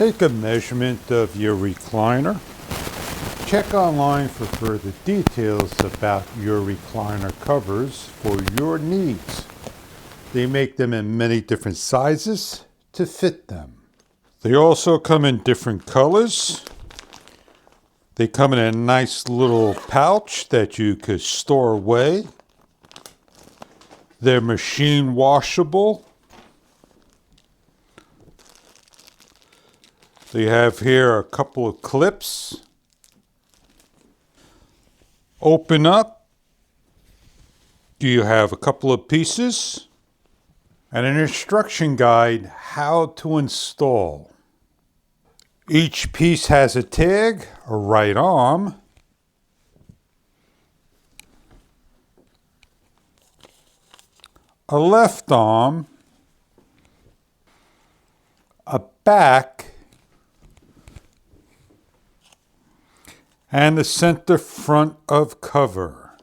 Take a measurement of your recliner. Check online for further details about your recliner covers for your needs. They make them in many different sizes to fit them. They also come in different colors. They come in a nice little pouch that you could store away. They're machine washable. They have here a couple of clips. Open up. You have a couple of pieces and an instruction guide how to install. Each piece has a tag, a right arm, a left arm, a back, and the center front of cover.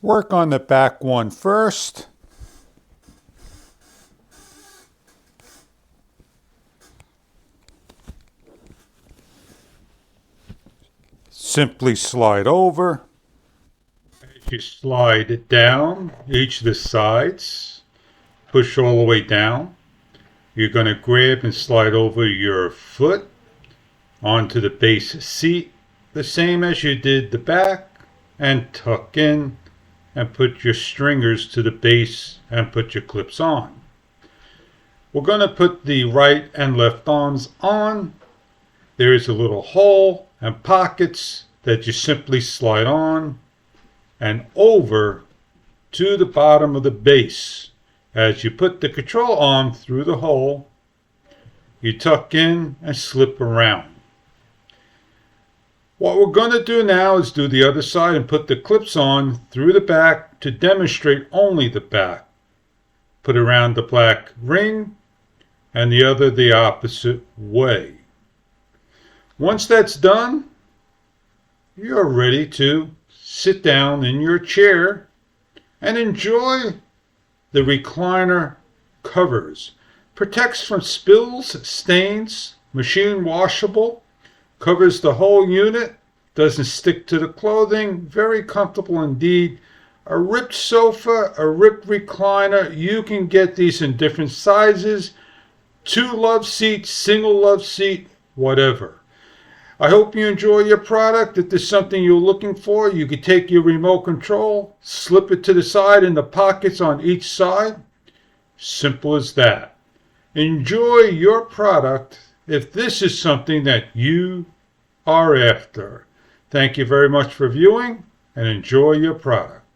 Work on the back one first. Simply slide over. As you slide it down each of the sides, push all the way down. You're going to grab and slide over your foot onto the base seat, the same as you did the back, and tuck in and put your stringers to the base and put your clips on. We're going to put the right and left arms on. There is a little hole and pockets that you simply slide on and over to the bottom of the base. As you put the control arm through the hole, you tuck in and slip around. What we're going to do now is do the other side and put the clips on through the back to demonstrate only the back. Put around the black ring and the other the opposite way. Once that's done, you're ready to sit down in your chair and enjoy the recliner covers. Protects from spills, stains, machine washable, covers the whole unit, doesn't stick to the clothing, very comfortable indeed. A ripped sofa, a ripped recliner, you can get these in different sizes, 2 love seats, single love seat, whatever. I hope you enjoy your product. If there's something you're looking for, you can take your remote control, slip it to the side in the pockets on each side. Simple as that. Enjoy your product if this is something that you are after. Thank you very much for viewing and enjoy your product.